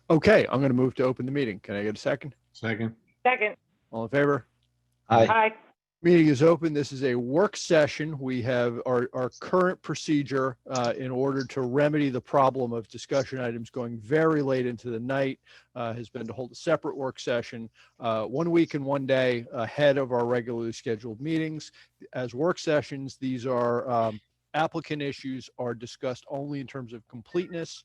Okay, I'm going to move to open the meeting. Can I get a second? Second. Second. All in favor? Aye. Aye. Meeting is open. This is a work session. We have our current procedure in order to remedy the problem of discussion items going very late into the night has been to hold a separate work session 1 week and 1 day ahead of our regularly scheduled meetings. As work sessions, these are applicant issues are discussed only in terms of completeness.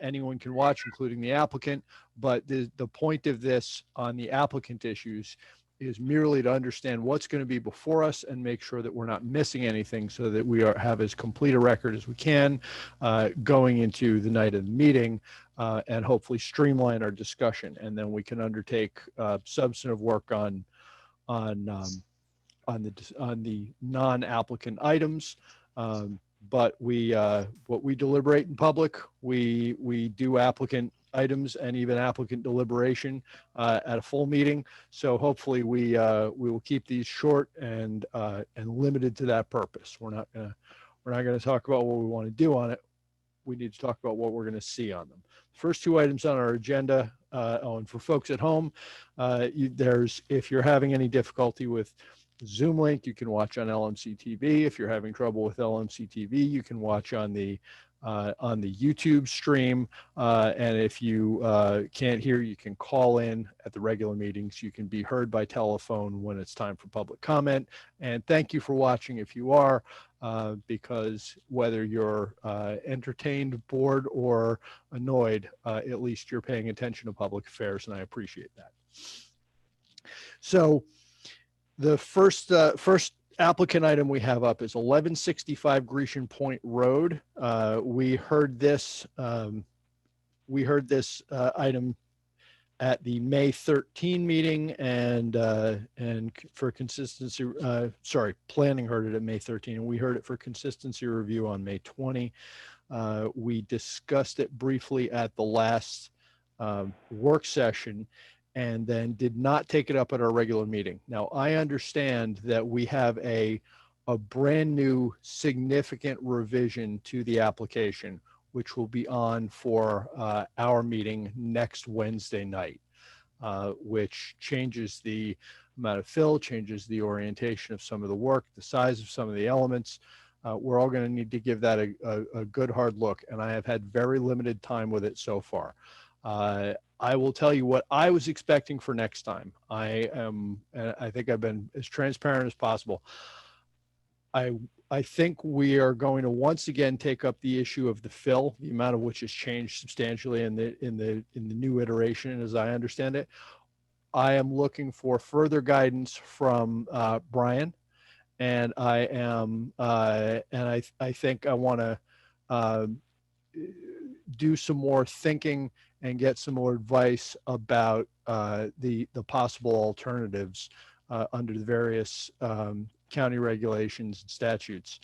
Anyone can watch, including the applicant, but the point of this on the applicant issues is merely to understand what's going to be before us and make sure that we're not missing anything so that we have as complete a record as we can going into the night of the meeting and hopefully streamline our discussion. And then we can undertake substantive work on the non-applicant items. But what we deliberate in public, we do applicant items and even applicant deliberation at a full meeting. So hopefully we will keep these short and limited to that purpose. We're not going to talk about what we want to do on it. We need to talk about what we're going to see on them. The first two items on our agenda, and for folks at home, if you're having any difficulty with Zoom link, you can watch on LMC TV. If you're having trouble with LMC TV, you can watch on the YouTube stream. And if you can't hear, you can call in at the regular meetings. You can be heard by telephone when it's time for public comment. And thank you for watching if you are, because whether you're entertained, bored, or annoyed, at least you're paying attention to public affairs, and I appreciate that. So the first applicant item we have up is 1165 Grecian Point Road. We heard this item at the May 13 meeting, and for consistency, planning heard it at May 13, and we heard it for consistency review on May 20. We discussed it briefly at the last work session, and then did not take it up at our regular meeting. Now, I understand that we have a brand new significant revision to the application, which will be on for our meeting next Wednesday night, which changes the amount of fill, changes the orientation of some of the work, the size of some of the elements. We're all going to need to give that a good hard look, and I have had very limited time with it so far. I will tell you what I was expecting for next time. I think I've been as transparent as possible. I think we are going to once again take up the issue of the fill, the amount of which has changed substantially in the new iteration, as I understand it. I am looking for further guidance from Brian, and I think I want to do some more thinking and get some more advice about the possible alternatives under the various county regulations and statutes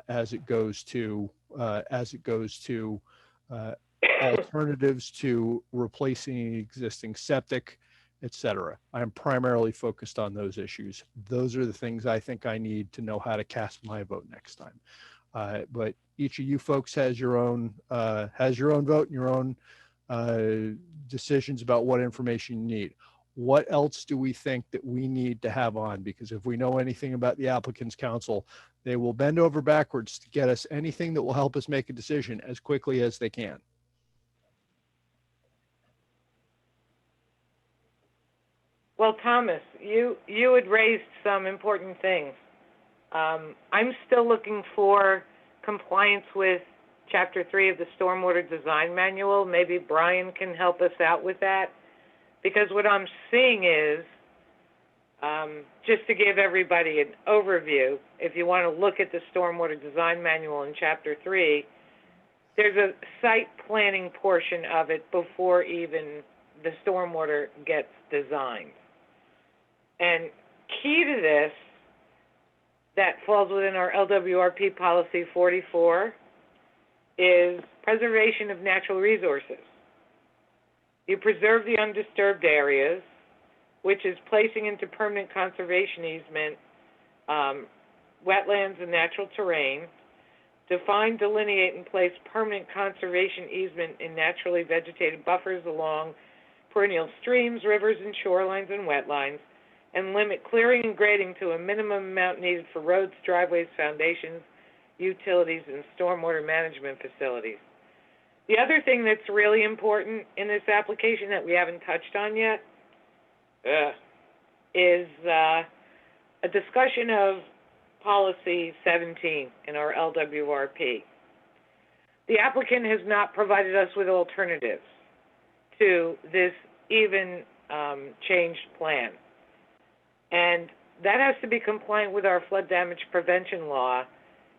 as it goes to alternatives to replacing existing septic, etc. I am primarily focused on those issues. Those are the things I think I need to know how to cast my vote next time. But each of you folks has your own vote and your own decisions about what information you need. What else do we think that we need to have on? Because if we know anything about the applicant's counsel, they will bend over backwards to get us anything that will help us make a decision as quickly as they can. Well, Thomas, you had raised some important things. I'm still looking for compliance with Chapter 3 of the Stormwater Design Manual. Maybe Brian can help us out with that. Because what I'm seeing is, just to give everybody an overview, if you want to look at the Stormwater Design Manual in Chapter 3, there's a site planning portion of it before even the stormwater gets designed. And key to this, that falls within our LWRP Policy 44, is preservation of natural resources. You preserve the undisturbed areas, which is placing into permanent conservation easement wetlands and natural terrain, define, delineate, and place permanent conservation easement in naturally vegetated buffers along perennial streams, rivers, and shorelines and wetlands, and limit clearing and grading to a minimum amount needed for roads, driveways, foundations, utilities, and stormwater management facilities. The other thing that's really important in this application that we haven't touched on yet is a discussion of policy 17 in our LWRP. The applicant has not provided us with alternatives to this even changed plan. And that has to be compliant with our flood damage prevention law.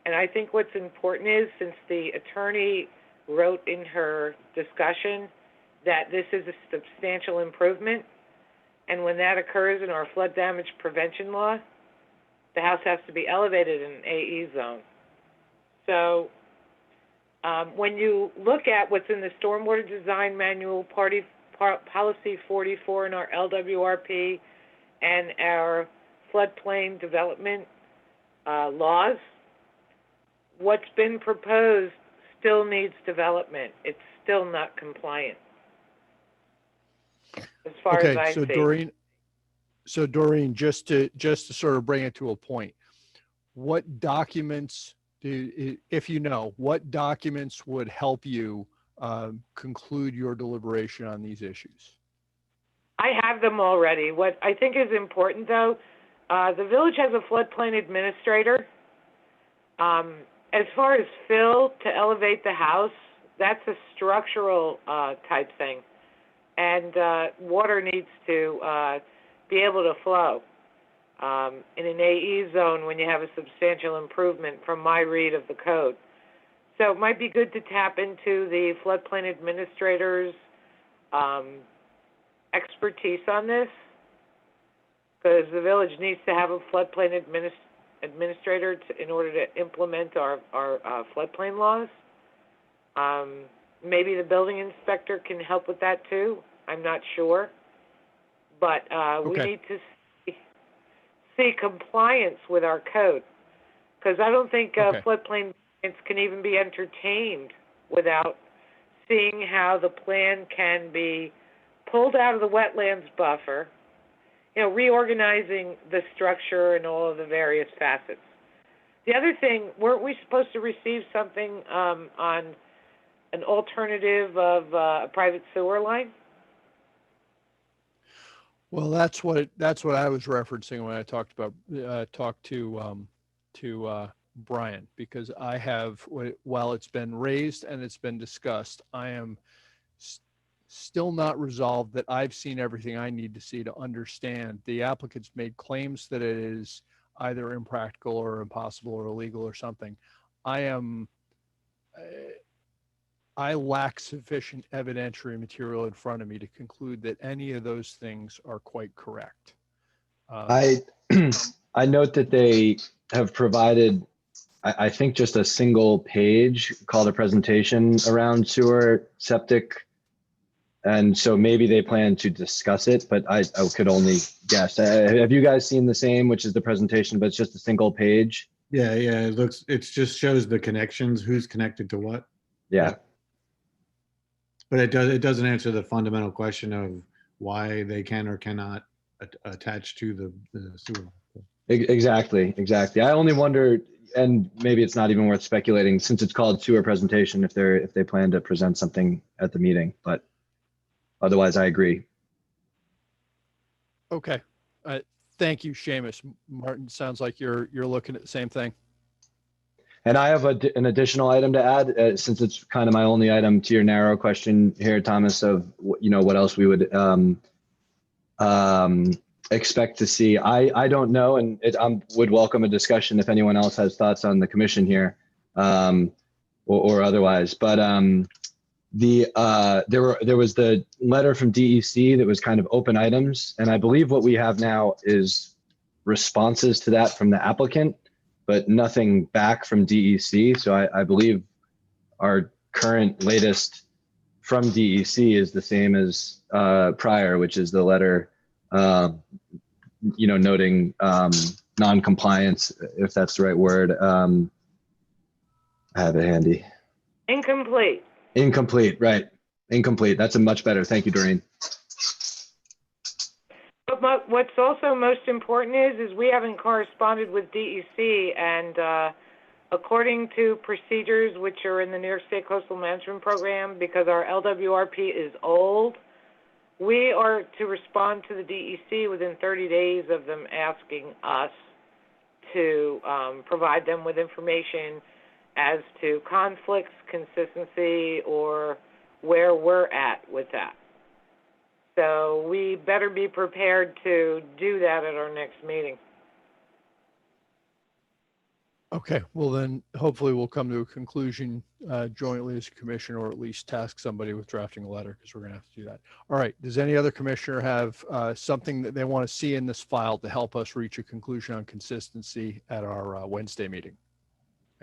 And I think what's important is, since the attorney wrote in her discussion that this is a substantial improvement, and when that occurs in our flood damage prevention law, the house has to be elevated in an AE zone. So when you look at what's in the Stormwater Design Manual, Policy 44 in our LWRP, and our floodplain development laws, what's been proposed still needs development. It's still not compliant, as far as I see. Doreen, just to sort of bring it to a point, what documents if you know, what documents would help you conclude your deliberation on these issues? I have them already. What I think is important, though, the village has a floodplain administrator. As far as fill to elevate the house, that's a structural type thing. And water needs to be able to flow. In an AE zone, when you have a substantial improvement from my read of the code. So it might be good to tap into the floodplain administrator's expertise on this, because the village needs to have a floodplain administrator in order to implement our floodplain laws. Maybe the building inspector can help with that too. I'm not sure. But we need to see compliance with our code, because I don't think floodplain can even be entertained without seeing how the plan can be pulled out of the wetlands buffer, reorganizing the structure and all of the various facets. The other thing, weren't we supposed to receive something on an alternative of a private sewer line? Well, that's what I was referencing when I talked to Brian, because I have, while it's been raised and it's been discussed, I am still not resolved that I've seen everything I need to see to understand. The applicant's made claims that it is either impractical or impossible or illegal or something. I lack sufficient evidentiary material in front of me to conclude that any of those things are quite correct. I note that they have provided, I think, just a single page called a presentation around sewer, septic. And so maybe they plan to discuss it, but I could only guess. Have you guys seen the same, which is the presentation, but it's just a single page? Yeah. It just shows the connections, who's connected to what. Yeah. But it doesn't answer the fundamental question of why they can or cannot attach to the sewer. Exactly. I only wonder, and maybe it's not even worth speculating, since it's called sewer presentation, if they plan to present something at the meeting, but otherwise I agree. Okay. Thank you, Seamus. Martin, sounds like you're looking at the same thing. And I have an additional item to add, since it's kind of my only item to your narrow question here, Thomas, of what else we would expect to see. I don't know, and I would welcome a discussion if anyone else has thoughts on the commission here, or otherwise. But there was the letter from DEC that was kind of open items, and I believe what we have now is responses to that from the applicant, but nothing back from DEC. So I believe our current latest from DEC is the same as prior, which is the letter, noting non-compliance, if that's the right word. I have it handy. Incomplete. Incomplete, right. Incomplete. That's a much better. Thank you, Doreen. But what's also most important is we haven't corresponded with DEC, and according to procedures which are in the New York State Coastal Management Program, because our LWRP is old, we are to respond to the DEC within 30 days of them asking us to provide them with information as to conflicts, consistency, or where we're at with that. So we better be prepared to do that at our next meeting. Okay, well then, hopefully we'll come to a conclusion jointly as a commission, or at least task somebody with drafting a letter, because we're gonna have to do that. All right, does any other commissioner have something that they want to see in this file to help us reach a conclusion on consistency at our Wednesday meeting?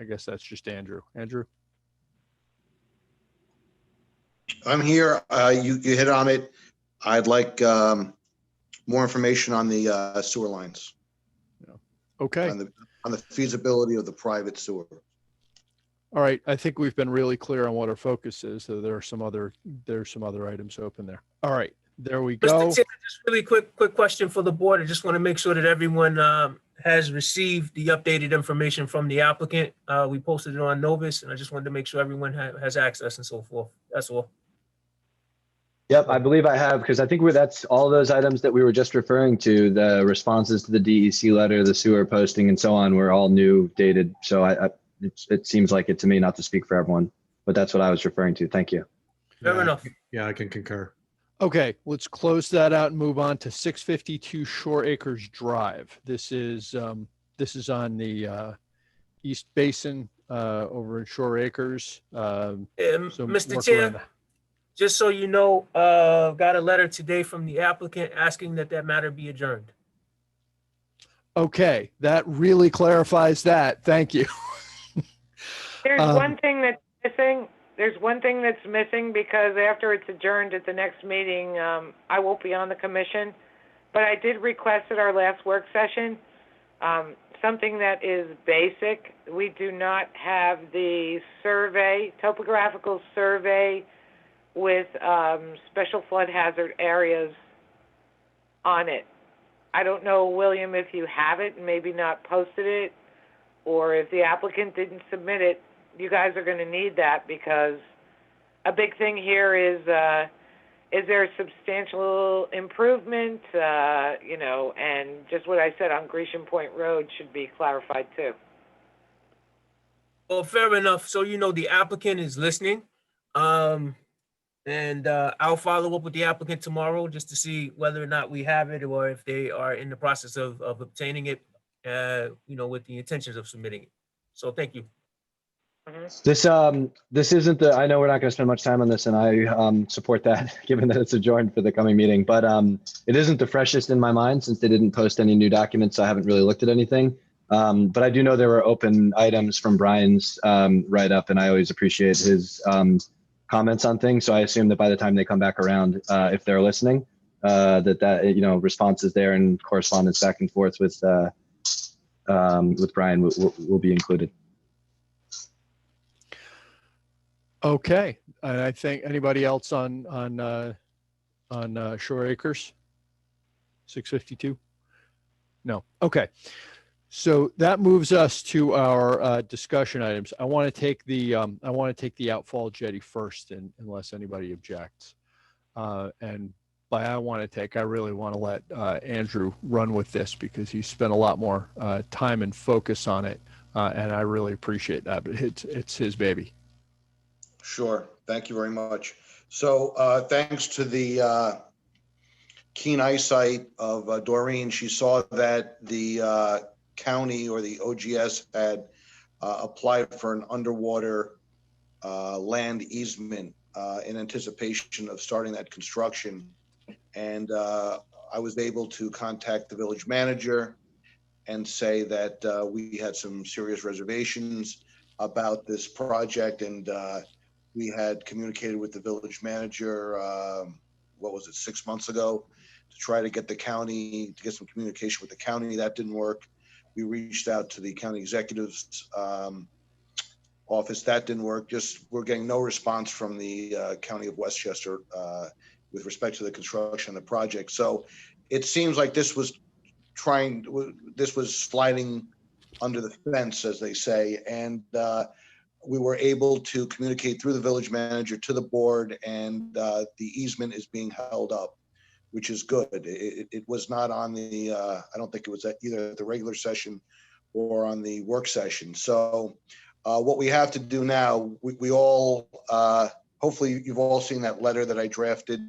I guess that's just Andrew. Andrew? I'm here. You hit on it. I'd like more information on the sewer lines, Okay. on the feasibility of the private sewer. All right, I think we've been really clear on what our focus is, so there's some other items open there. All right, there we go. Mr. Chair, just really quick question for the board. I just want to make sure that everyone has received the updated information from the applicant. We posted it on Novus, and I just wanted to make sure everyone has access and so forth. That's all. Yep, I believe I have, because I think that's all those items that we were just referring to, the responses to the DEC letter, the sewer posting and so on, were all new, dated. So it seems like it to me, not to speak for everyone, but that's what I was referring to. Thank you. Fair enough. Yeah, I can concur. Okay, let's close that out and move on to 652 Shore Acres Drive. This is on the East Basin over in Shore Acres. So Mr. work Chair, around that. just so you know, got a letter today from the applicant asking that matter be adjourned. Okay, that really clarifies that. Thank you. There's one thing that's missing. There's one thing that's missing, because after it's adjourned at the next meeting, I won't be on the commission. But I did request at our last work session something that is basic. We do not have the survey, topographical survey with special flood hazard areas on it. I don't know, William, if you have it and maybe not posted it, or if the applicant didn't submit it. You guys are going to need that, because a big thing here is there substantial improvement, and just what I said on Grecian Point Road should be clarified too. Well, fair enough. So, the applicant is listening. And I'll follow up with the applicant tomorrow just to see whether or not we have it, or if they are in the process of obtaining it, with the intentions of submitting it. So thank you. Mm-hmm. This isn't I know we're not going to spend much time on this, and I support that given that it's adjourned for the coming meeting, but it isn't the freshest in my mind since they didn't post any new documents. So I haven't really looked at anything. But I do know there were open items from Brian's write-up, and I always appreciate his comments on things. So I assume that by the time they come back around, if they're listening, that responses there and correspondence back and forth with Brian will be included. Okay, and I think anybody else on Shore Acres? 652? No. Okay. So that moves us to our discussion items. I want to take the outfall jetty first, unless anybody objects. And by I really want to let Andrew run with this, because he spent a lot more time and focus on it, and I really appreciate that. But it's his baby. Sure. Thank you very much. So thanks to the keen eyesight of Doreen, she saw that the county, or the OGS, had applied for an underwater land easement in anticipation of starting that construction. And I was able to contact the village manager and say that we had some serious reservations about this project, and we had communicated with the village manager, 6 months ago, to try to get some communication with the county. That didn't work. We reached out to the county executives office. That didn't work. Just we're getting no response from the County of Westchester with respect to the construction of the project. So it seems like this was sliding under the fence, as they say, and we were able to communicate through the village manager to the board, and the easement is being held up, which is good. It was not on the, I don't think it was at either the regular session or on the work session. So what we have to do now, we all, hopefully you've all seen that letter that I drafted.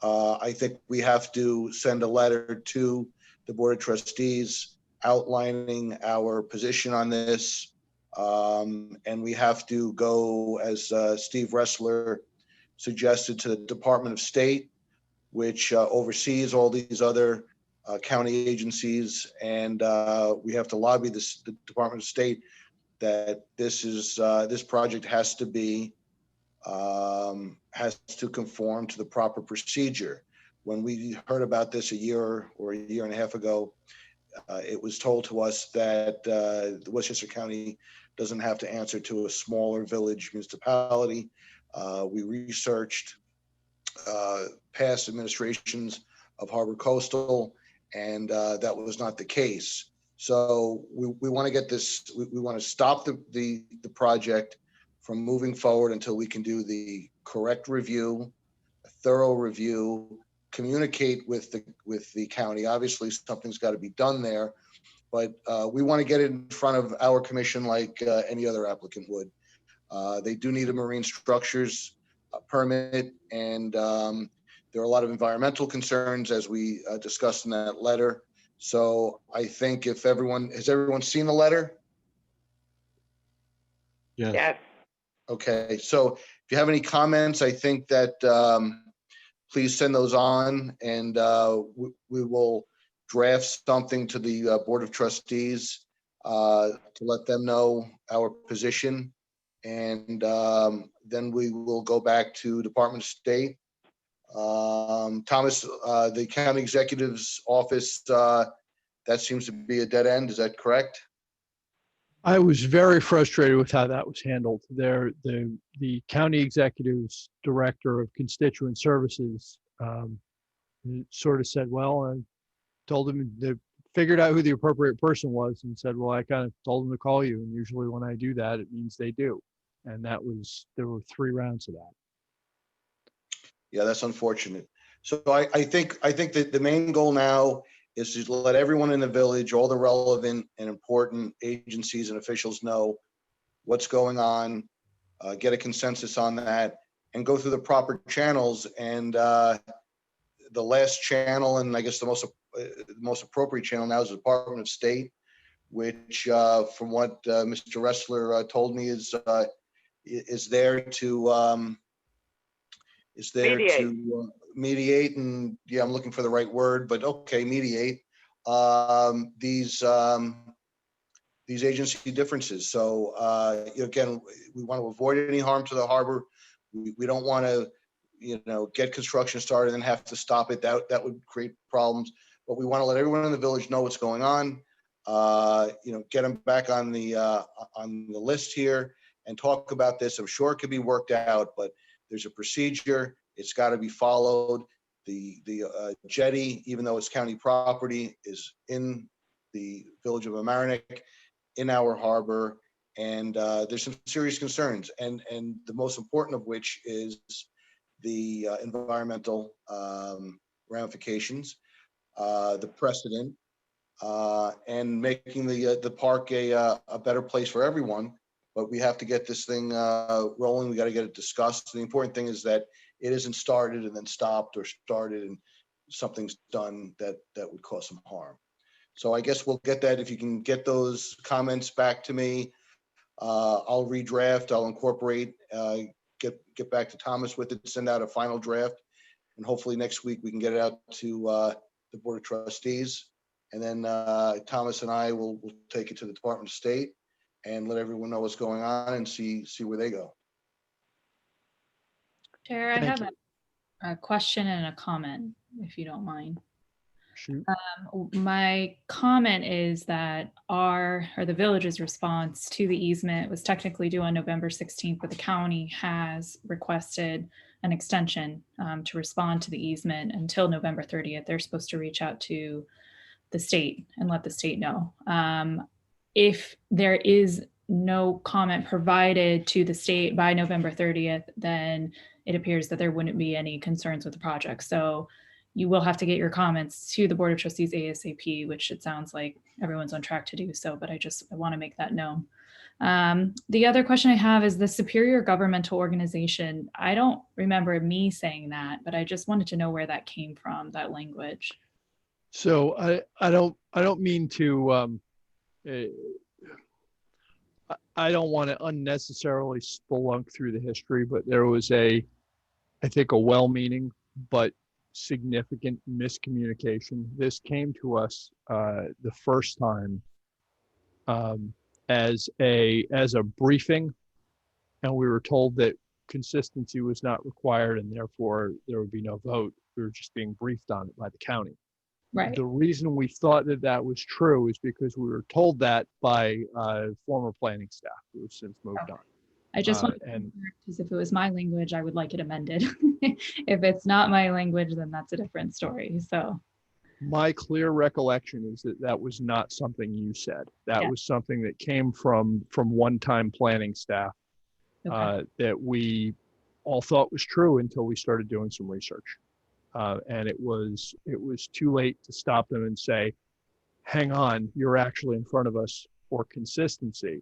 I think we have to send a letter to the Board of Trustees outlining our position on this. And we have to go, as Steve Ressler suggested, to the Department of State, which oversees all these other county agencies. And we have to lobby the Department of State that this project has to conform to the proper procedure. When we heard about this a year and a half ago, it was told to us that the Westchester County doesn't have to answer to a smaller village municipality. We researched past administrations of Harbor Coastal, and that was not the case. So we want to get this, we want to stop the project from moving forward until we can do the correct review, a thorough review, communicate with the county. Obviously, something's got to be done there, but we want to get it in front of our commission like any other applicant would. They do need a marine structures permit, and there are a lot of environmental concerns, as we discussed in that letter. So I think has everyone seen the letter? Yes. Yes. Okay, so if you have any comments, I think that please send those on, and we will draft something to the Board of Trustees to let them know our position. And then we will go back to Department of State. Thomas, the county executive's office, that seems to be a dead end. Is that correct? I was very frustrated with how that was handled. The county executive's director of constituent services sort of said, well, I told him, they figured out who the appropriate person was and said, well, I kind of told them to call you. And usually when I do that, it means they do. And there were 3 rounds of that. Yeah, that's unfortunate. So I think that the main goal now is to let everyone in the village, all the relevant and important agencies and officials know what's going on, get a consensus on that, and go through the proper channels. And the last channel, and I guess the most appropriate channel now, is the Department of State, which from what Mr. Ressler told me is there to mediate. And yeah, I'm looking for the right word, but okay, mediate these agency differences. So again, we want to avoid any harm to the harbor. We don't want to, get construction started and have to stop it. That would create problems. But we want to let everyone in the village know what's going on. Get them back on the list here and talk about this. I'm sure it could be worked out, but there's a procedure. It's got to be followed. The jetty, even though it's county property, is in the village of Amerenik, in our harbor, and there's some serious concerns. And the most important of which is the environmental ramifications, the precedent, and making the park a better place for everyone. But we have to get this thing rolling. We got to get it discussed. The important thing is that it isn't started and then stopped, or started and something's done that would cause some harm. So I guess we'll get that. If you can get those comments back to me, I'll redraft, I'll incorporate, get back to Thomas with it, send out a final draft. And hopefully next week we can get it out to the Board of Trustees. And then Thomas and I will take it to the Department of State and let everyone know what's going on and see where they go. Chair, I Thank have a question and a comment, if you don't mind. Shoot. My comment is that the village's response to the easement was technically due on November 16th, but the county has requested an extension to respond to the easement until November 30th. They're supposed to reach out to the state and let the state know. If there is no comment provided to the state by November 30th, then it appears that there wouldn't be any concerns with the project. So you will have to get your comments to the Board of Trustees ASAP, which it sounds like everyone's on track to do so, but I want to make that known. The other question I have is the Superior Governmental Organization. I don't remember me saying that, but I just wanted to know where that came from, that language. So I don't mean to, I don't want to unnecessarily spelunk through the history, but there was I think a well-meaning but significant miscommunication. This came to us the first time as a briefing, and we were told that consistency was not required and therefore there would be no vote. We were just being briefed on it by the county. Right. The reason we thought that was true is because we were told that by former planning staff who have since moved on. I just want to, because if it was my language, I would like it amended. If it's not my language, then that's a different story. So my clear recollection is that was not something you said. That was something that came from one-time planning staff that we all thought was true until we started doing some research. And it was too late to stop them and say, hang on, you're actually in front of us for consistency.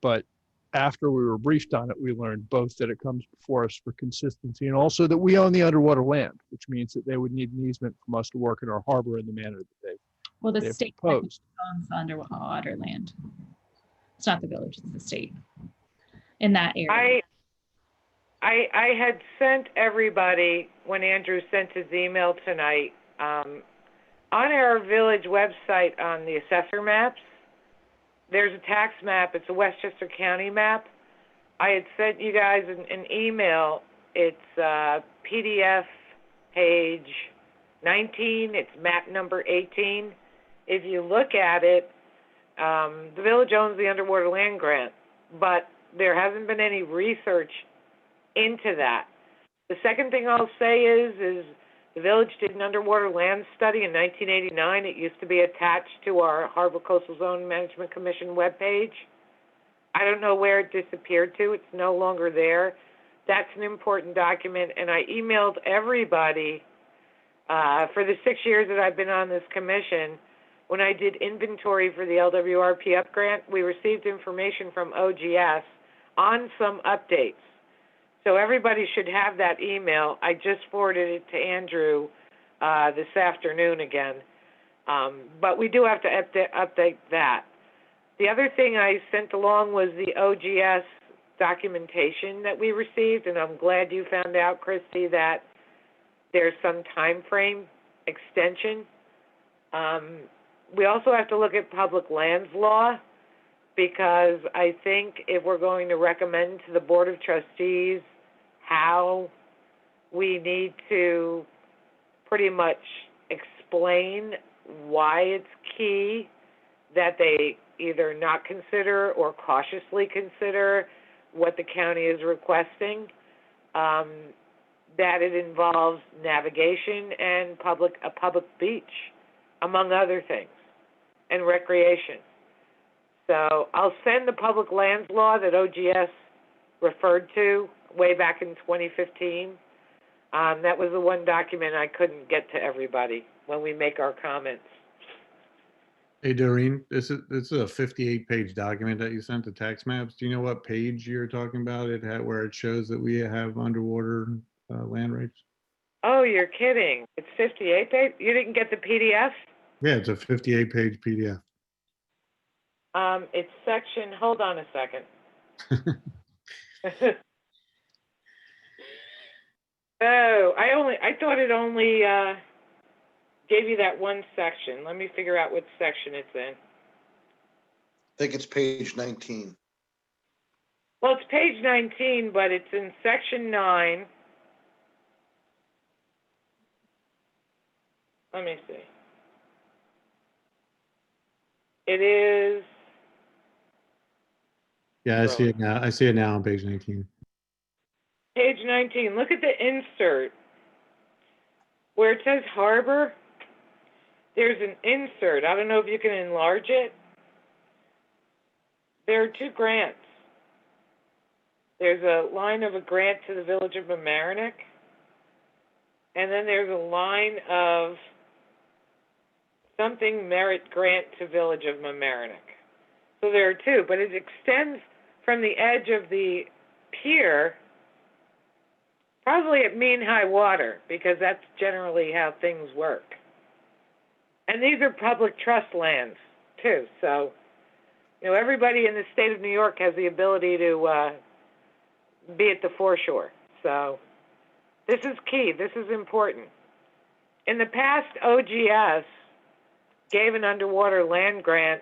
But after we were briefed on it, we learned both that it comes before us for consistency and also that we own the underwater land, which means that they would need an easement from us to work in our harbor in the manner that the state proposed. owns the underwater land. It's not the village, it's the state in that area. I had sent everybody, when Andrew sent his email tonight, on our village website on the assessor maps, there's a tax map. It's a Westchester County map. I had sent you guys an email. It's PDF page 19. It's map number 18. If you look at it, the village owns the underwater land grant, but there hasn't been any research into that. The second thing I'll say is the village did an underwater land study in 1989. It used to be attached to our Harbor Coastal Zone Management Commission webpage. I don't know where it disappeared to. It's no longer there. That's an important document, and I emailed everybody for the 6 years that I've been on this commission. When I did inventory for the LWRP up grant, we received information from OGS on some updates. So everybody should have that email. I just forwarded it to Andrew this afternoon again. But we do have to update that. The other thing I sent along was the OGS documentation that we received, and I'm glad you found out, Christy, that there's some time frame extension. We also have to look at public lands law, because I think if we're going to recommend to the Board of Trustees how we need to pretty much explain why it's key that they either not consider or cautiously consider what the county is requesting, that it involves navigation and a public beach, among other things, and recreation. So I'll send the public lands law that OGS referred to way back in 2015. That was the one document I couldn't get to everybody when we make our comments. Hey, Doreen, this is a 58-page document that you sent to tax maps. Do you know what page you're talking about? Where it shows that we have underwater land rights? Oh, you're kidding. It's 58 pages? You didn't get the PDF? Yeah, it's a 58-page PDF. It's section, hold on a second. Oh, I thought it only gave you that one section. Let me figure out what section it's in. I think it's page 19. Well, it's page 19, but it's in section 9. Let me see. It is, Yeah, I see it now. I see it now on page 19. page 19. Look at the insert where it says harbor. There's an insert. I don't know if you can enlarge it. There are 2 grants. There's a line of a grant to the Village of Mamaroneck, and then there's a line of something merit grant to Village of Mamaroneck. So there are 2, but it extends from the edge of the pier, probably at mean high water, because that's generally how things work. And these are public trust lands, too. So, everybody in the state of New York has the ability to be at the foreshore. So this is key. This is important. In the past, OGS gave an underwater land grant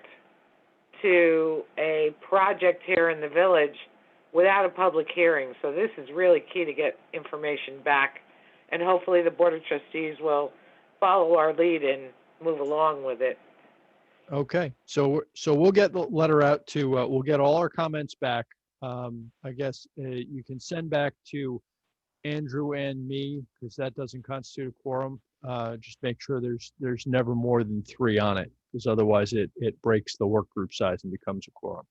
to a project here in the village without a public hearing. So this is really key to get information back. And hopefully the Board of Trustees will follow our lead and move along with it. Okay, so we'll get the letter out to, we'll get all our comments back. I guess you can send back to Andrew and me, because that doesn't constitute a quorum. Just make sure there's never more than 3 on it, because otherwise it breaks the work group size and becomes a quorum.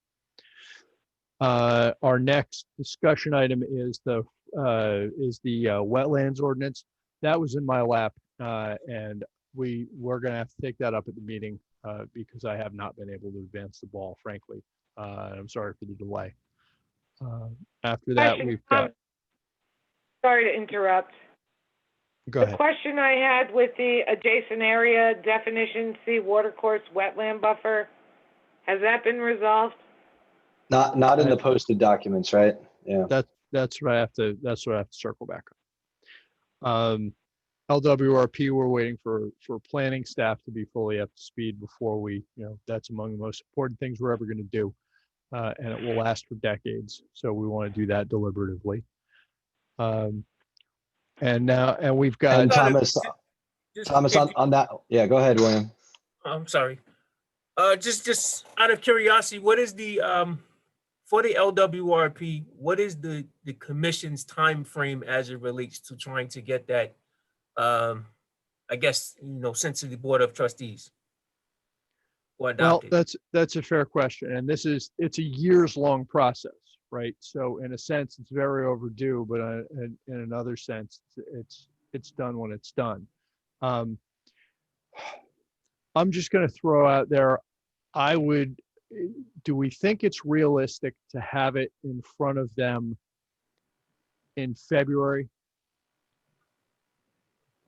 Our next discussion item is the wetlands ordinance. That was in my lap, and we're going to have to take that up at the meeting because I have not been able to advance the ball, frankly. I'm sorry for the delay. After that, Question, we've got. Sorry to interrupt. Go The ahead. question I had with the adjacent area definition, see watercourse wetland buffer, has that been resolved? Not in the posted documents, right? Yeah. That's what I have to circle back on. LWRP, we're waiting for planning staff to be fully up to speed before we, that's among the most important things we're ever going to do. And it will last for decades. So we want to do that deliberatively. And we've got. And Thomas, Just- on that. Yeah, go ahead, William. I'm sorry. Just out of curiosity, what is the for the LWRP? What is the commission's time frame as it relates to trying to get that? I guess sent to the Board of Trustees or Well, adopted. that's a fair question, and it's a years-long process, right? So in a sense, it's very overdue, but in another sense, it's done when it's done. I'm just going to throw out there, do we think it's realistic to have it in front of them in February?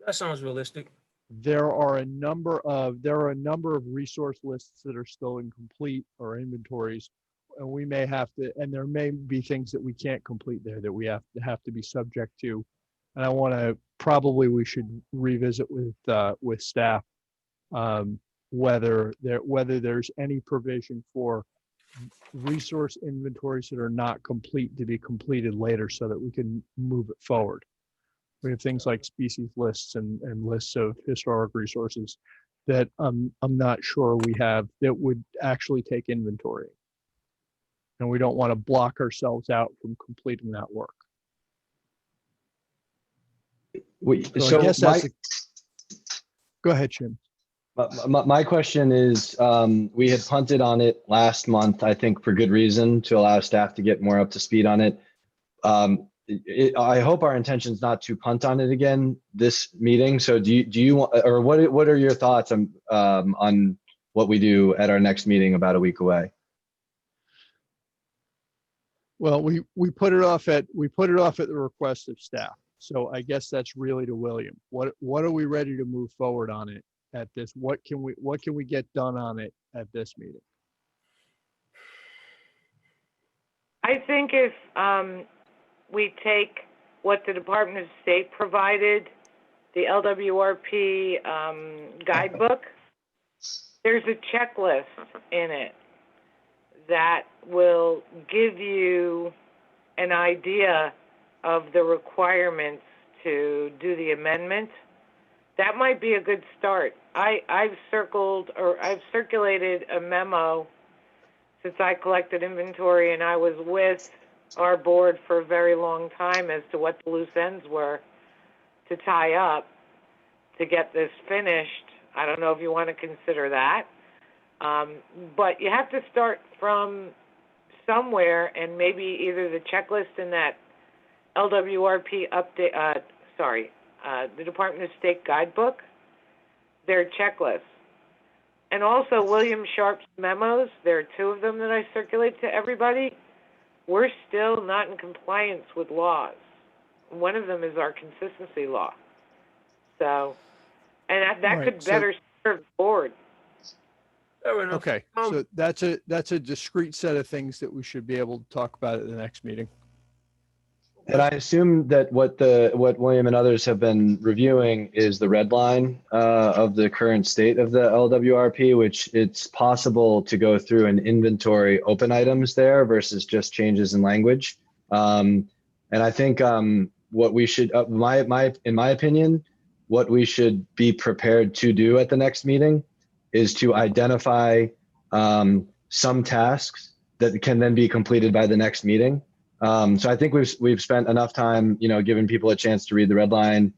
That sounds realistic. There are a number of resource lists that are still incomplete, or inventories, and we may have to, and there may be things that we can't complete there that we have to be subject to. And we should revisit with staff whether there's any provision for resource inventories that are not complete to be completed later so that we can move it forward. We have things like species lists and lists of historic resources that I'm not sure we have that would actually take inventory. And we don't want to block ourselves out from completing that work. So I guess go ahead, Jim. My question is, we had punted on it last month, I think for good reason, to allow staff to get more up to speed on it. I hope our intention is not to punt on it again this meeting. So do you want, or what are your thoughts on what we do at our next meeting about a week away? Well, we put it off at the request of staff. So I guess that's really to William. What are we ready to move forward on it at this? What can we get done on it at this meeting? I think if we take what the Department of State provided, the LWRP guidebook, there's a checklist in it that will give you an idea of the requirements to do the amendment. that might be a good start. I've circulated a memo since I collected inventory, and I was with our board for a very long time as to what the loose ends were to tie up to get this finished. I don't know if you want to consider that. But you have to start from somewhere, and maybe either the checklist in that LWRP update, the Department of State guidebook, their checklists. And also William Sharp's memos, there are 2 of them that I circulate to everybody. We're still not in compliance with laws. One of them is our consistency law. So, and that Right, could so- better serve the board. Fair enough. Okay, so that's a discrete set of things that we should be able to talk about at the next meeting. And I assume that what William and others have been reviewing is the red line of the current state of the LWRP, which it's possible to go through and inventory open items there versus just changes in language. And I think what we should, in my opinion, what we should be prepared to do at the next meeting is to identify some tasks that can then be completed by the next meeting. So I think we've spent enough time, giving people a chance to read the red line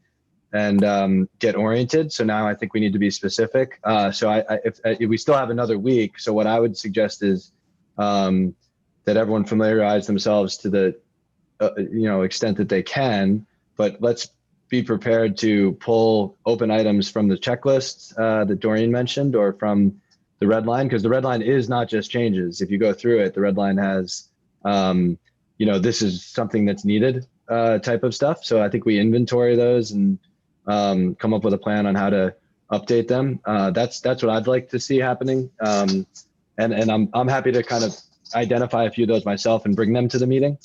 and get oriented. So now I think we need to be specific. So if we still have another week, so what I would suggest is that everyone familiarize themselves to the extent that they can, but let's be prepared to pull open items from the checklists that Doreen mentioned, or from the red line, because the red line is not just changes. If you go through it, the red line has this is something that's needed type of stuff. So I think we inventory those and come up with a plan on how to update them. That's what I'd like to see happening. And I'm happy to kind of identify a few of those myself and bring them to the meeting.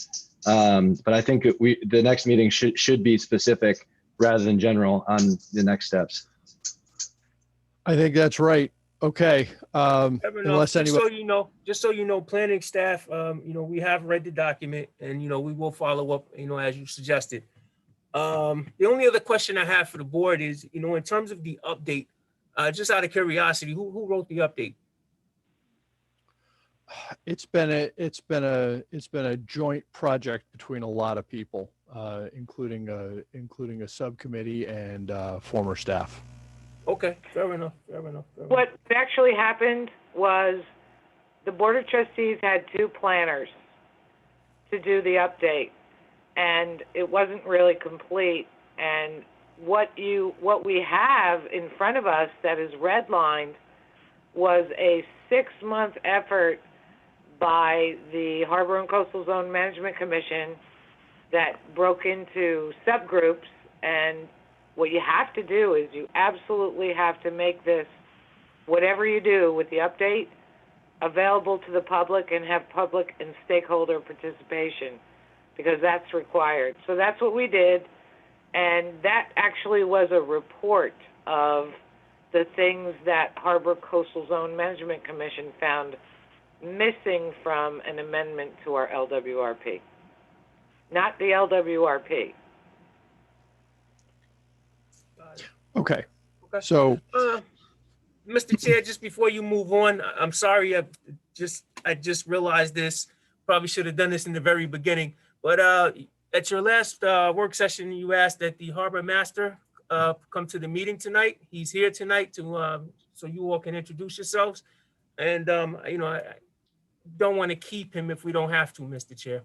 But I think the next meeting should be specific rather than general on the next steps. I think that's right. Okay. Fair enough. Unless anybody, Just so you know, planning staff, we have read the document, and we will follow up, as you suggested. The only other question I have for the board is, in terms of the update, just out of curiosity, who wrote the update? it's been a joint project between a lot of people, including a subcommittee and former staff. Okay, fair enough. What actually happened was the Board of Trustees had 2 planners to do the update, and it wasn't really complete. And what we have in front of us that is redlined was a 6-month effort by the Harbor and Coastal Zone Management Commission that broke into subgroups. And what you have to do is you absolutely have to make this, whatever you do with the update, available to the public and have public and stakeholder participation, because that's required. So that's what we did. And that actually was a report of the things that Harbor Coastal Zone Management Commission found missing from an amendment to our LWRP. Not the LWRP. Okay. Okay. So Mr. Chair, just before you move on, I'm sorry, I just realized this. Probably should have done this in the very beginning. But at your last work session, you asked that the harbor master come to the meeting tonight. He's here tonight to so you all can introduce yourselves. And I don't want to keep him if we don't have to, Mr. Chair.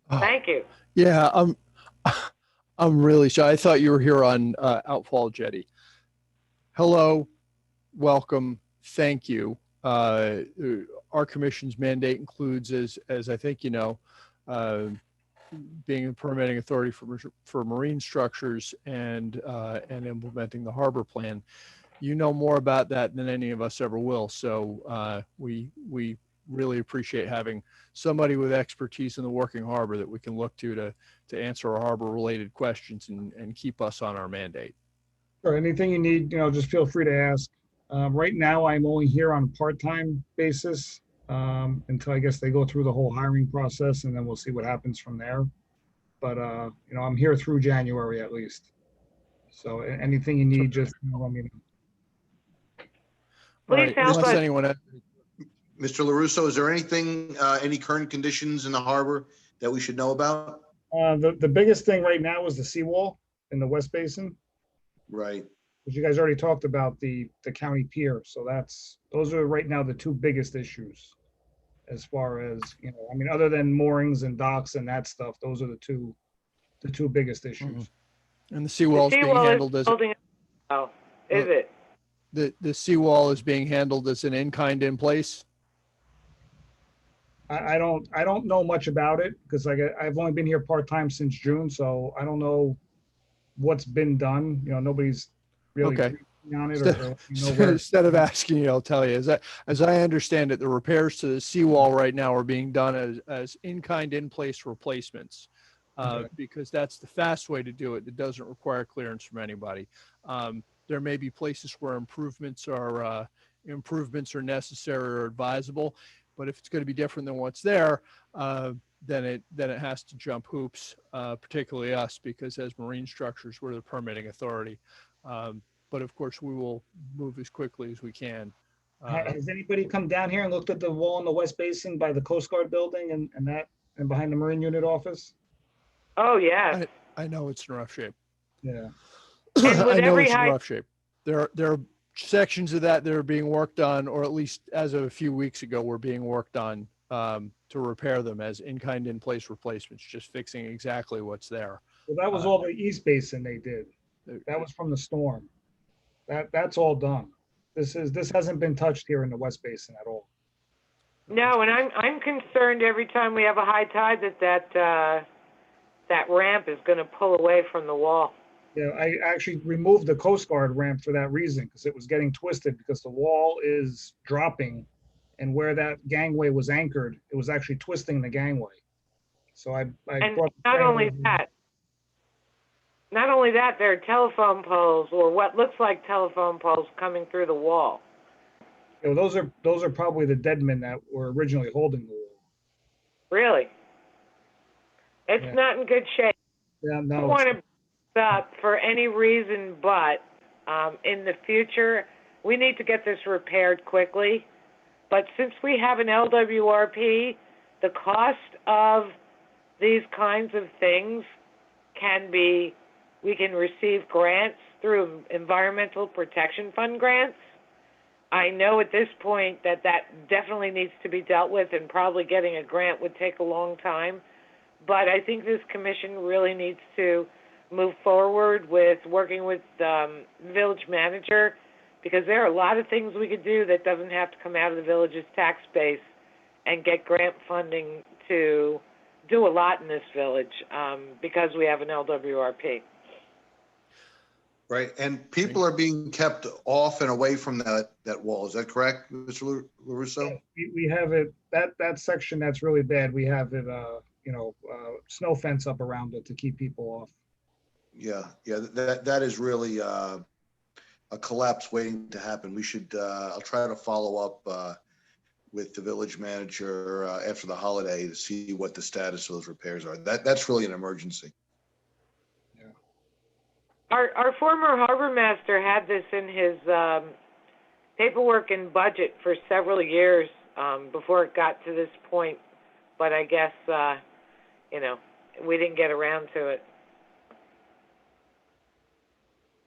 Thank you. yeah, I'm really shy. I thought you were here on Outfall Jetty. Hello, welcome, thank you. Our commission's mandate includes, as I think being a permitting authority for marine structures and implementing the harbor plan. You know more about that than any of us ever will. So we really appreciate having somebody with expertise in the working harbor that we can look to answer our harbor related questions and keep us on our mandate. Or anything you need, just feel free to ask. Right now, I'm only here on a part-time basis until I guess they go through the whole hiring process, and then we'll see what happens from there. But, I'm here through January at least. So anything you need, just let me know. All Please right, help unless us. anyone has- Mr. LaRusso, is there anything, any current conditions in the harbor that we should know about? The biggest thing right now is the seawall in the West Basin, Right. which you guys already talked about, the county pier. So those are right now the two biggest issues. As far as, I mean, other than moorings and docks and that stuff, those are the two biggest issues. And the The seawall is being seawall handled is as, holding, oh, is it? the seawall is being handled as an in-kind in place? I don't know much about it because I've only been here part-time since June, so I don't know what's been done. Nobody's really Okay. briefing on it or let me know So where. instead of asking you, I'll tell you, as I understand it, the repairs to the seawall right now are being done as in-kind in place replacements. Okay. Because that's the fast way to do it. It doesn't require clearance from anybody. There may be places where improvements are necessary or advisable, but if it's going to be different than what's there, then it has to jump hoops, particularly us, because as marine structures, we're the permitting authority. But of course, we will move as quickly as we can. Has anybody come down here and looked at the wall in the West Basin by the Coast Guard building and behind the Marine Unit office? Oh, yes. I know it's in rough shape. Yeah. And with I know every it's in high- rough shape. There are sections of that are being worked on, or at least as of a few weeks ago, were being worked on to repair them as in-kind in-place replacements, just fixing exactly what's there. Well, that was all the East Basin they did. That was from the storm. That's all done. This hasn't been touched here in the West Basin at all. No, and I'm concerned every time we have a high tide that ramp is going to pull away from the wall. Yeah, I actually removed the Coast Guard ramp for that reason, because it was getting twisted because the wall is dropping, and where that gangway was anchored, it was actually twisting the gangway. So I And brought the not only gangway- that, there are telephone poles or what looks like telephone poles coming through the wall. You know, those are probably the deadmen that were originally holding the wall. Really? It's Yeah. not in good shape. Yeah, I don't no, want to stop for any reason but in the future, we need to get this repaired quickly. But since we have an LWRP, the cost of these kinds of things we can receive grants through Environmental Protection Fund grants. I know at this point that definitely needs to be dealt with, and probably getting a grant would take a long time. But I think this commission really needs to move forward with working with the village manager, because there are a lot of things we could do that doesn't have to come out of the village's tax base, and get grant funding to do a lot in this village because we have an LWRP. Right, and people are being kept off and away from that wall. Is that correct, Mr. LaRusso? we have it, that section that's really bad, we have it, snow fence up around it to keep people off. Yeah, that is really a collapse waiting to happen. We should, I'll try to follow up with the village manager after the holiday to see what the status of those repairs are. That's really an emergency. Our former harbor master had this in his paperwork and budget for several years before it got to this point, but I guess we didn't get around to it.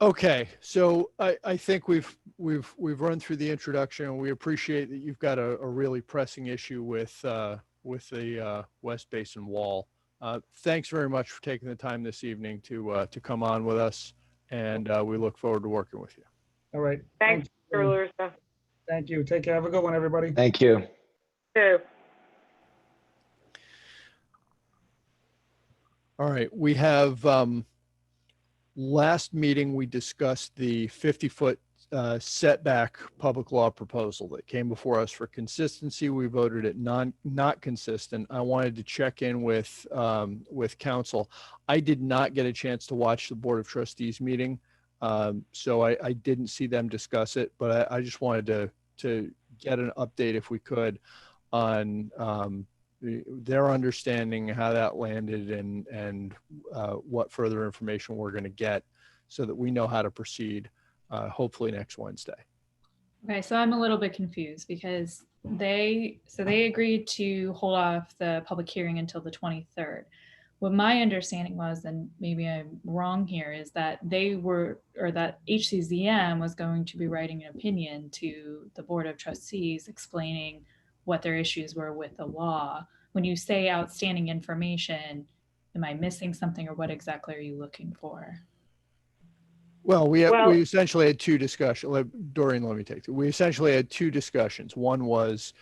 Okay, so I think we've run through the introduction, and we appreciate that you've got a really pressing issue with the West Basin wall. Thanks very much for taking the time this evening to come on with us, and we look forward to working with you. All right. Thanks, Mr. LaRusso. Thank you. Take care. Have a good one, everybody. Thank you. Too. All right, we have last meeting we discussed the 50-foot setback public law proposal that came before us for consistency. We voted it not consistent. I wanted to check in with council. I did not get a chance to watch the Board of Trustees meeting, so I didn't see them discuss it, but I just wanted to get an update, if we could, on their understanding how that landed and what further information we're going to get so that we know how to proceed, hopefully next Wednesday. Okay, so I'm a little bit confused because they agreed to hold off the public hearing until the 23rd. What my understanding was, and maybe I'm wrong here, is that that HCZM was going to be writing an opinion to the Board of Trustees explaining what their issues were with the law. When you say outstanding information, am I missing something, or what exactly are you looking for? Well, Well- we essentially had two discussions. Doreen, let me take it. We essentially had two discussions. One was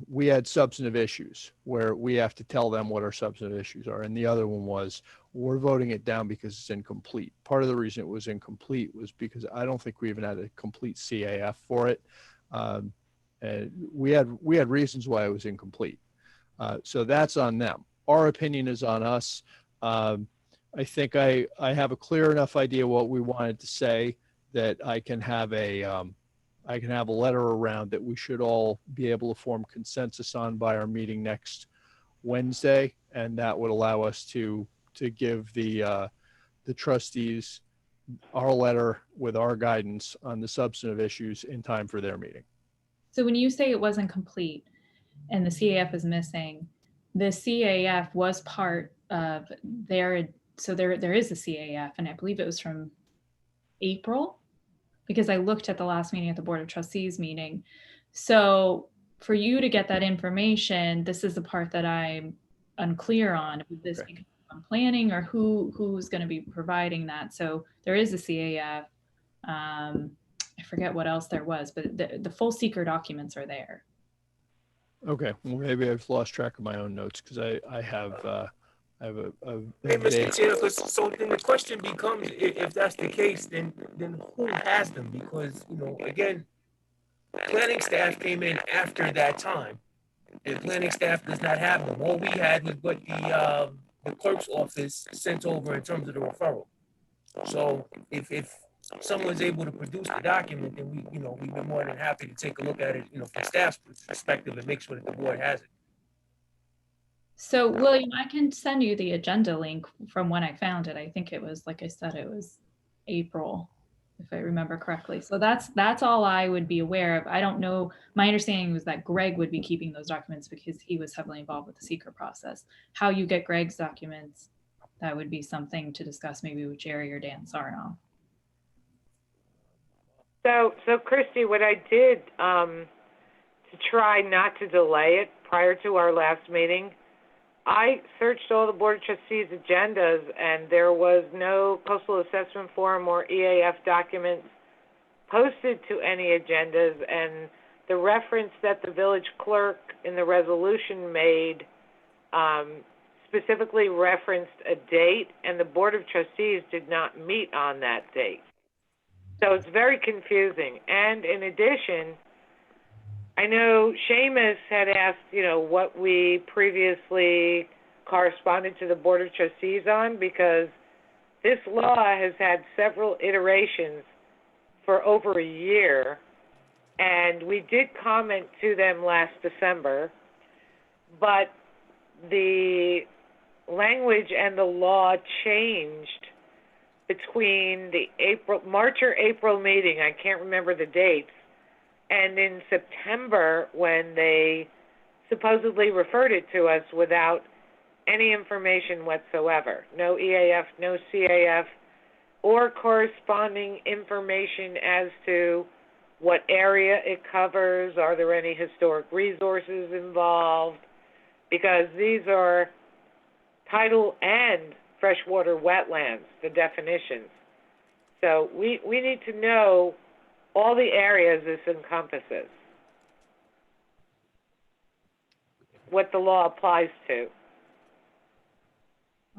we had substantive issues where we have to tell them what our substantive issues are. And the other one was we're voting it down because it's incomplete. Part of the reason it was incomplete was because I don't think we even had a complete CAF for it. And we had reasons why it was incomplete. So that's on them. Our opinion is on us. I think I have a clear enough idea what we wanted to say that I can have a letter around that we should all be able to form consensus on by our meeting next Wednesday, and that would allow us to give the trustees our letter with our guidance on the substantive issues in time for their meeting. So when you say it wasn't complete and the CAF is missing, the CAF was part of their, so there is a CAF, and I believe it was from April, because I looked at the last meeting at the Board of Trustees meeting. So for you to get that information, this is the part that I'm unclear on. Would this be on planning, or who's going to be providing that? So there is a CAF. I forget what else there was, but the full seeker documents are there. Okay, well, maybe I've lost track of my own notes because I have a Hey, Mr. vague- Chair, so then the question becomes, if that's the case, then who has them? Because, again, planning staff came in after that time. The planning staff does not have them. All we had was what the clerk's office sent over in terms of the referral. So if someone's able to produce the document, then we'd be more than happy to take a look at it, from staff's perspective, and make sure that the board has it. So William, I can send you the agenda link from when I found it. I think it was, like I said, it was April, if I remember correctly. So that's all I would be aware of. I don't know. My understanding was that Greg would be keeping those documents because he was heavily involved with the seeker process. How you get Greg's documents, that would be something to discuss maybe with Jerry or Dan Sarnoff. So Christy, what I did to try not to delay it prior to our last meeting, I searched all the Board of Trustees agendas, and there was no coastal assessment forum or EAF documents posted to any agendas, and the reference that the village clerk in the resolution made specifically referenced a date, and the Board of Trustees did not meet on that date. So it's very confusing. And in addition, I know Seamus had asked, what we previously corresponded to the Board of Trustees on, because this law has had several iterations for over a year, and we did comment to them last December, but the language and the law changed between the March or April meeting, I can't remember the dates, and in September when they supposedly referred it to us without any information whatsoever. No EAF, no CAF, or corresponding information as to what area it covers. Are there any historic resources involved? Because these are tidal and freshwater wetlands, the definitions. So we need to know all the areas this encompasses, what the law applies to.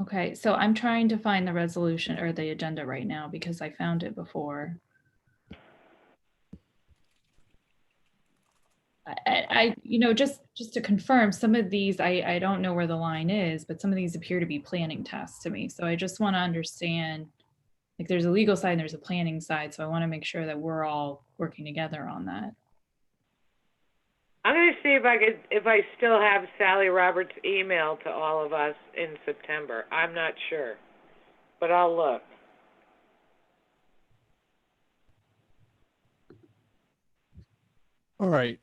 Okay, so I'm trying to find the resolution or the agenda right now because I found it before. I just to confirm, some of these, I don't know where the line is, but some of these appear to be planning tasks to me. So I just want to understand, like, there's a legal side and there's a planning side. So I want to make sure that we're all working together on that. I'm going to see if I still have Sally Roberts' email to all of us in September. I'm not sure, but I'll look. All right.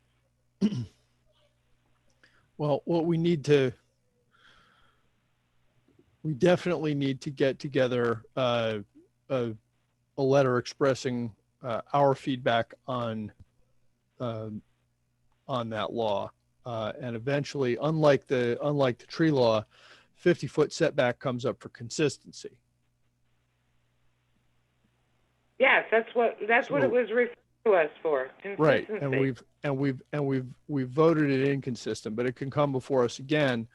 Well, what we definitely need to get together a letter expressing our feedback on that law. And eventually, unlike the tree law, 50-foot setback comes up for consistency. Yes, that's what it was referred to us for, Right, consistency. and we've voted it inconsistent, but it can come before us again.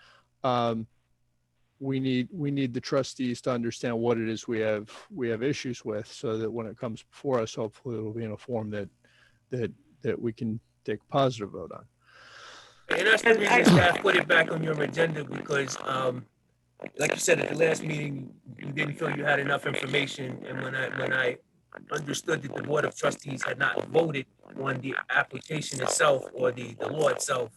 We need the trustees to understand what it is we have issues with, so that when it comes before us, hopefully it'll be in a form that we can take a positive vote on. And that's the reason staff put it back on your agenda, because, like you said, at the last meeting, you didn't feel you had enough information. And when I understood that the Board of Trustees had not voted on the application itself or the law itself,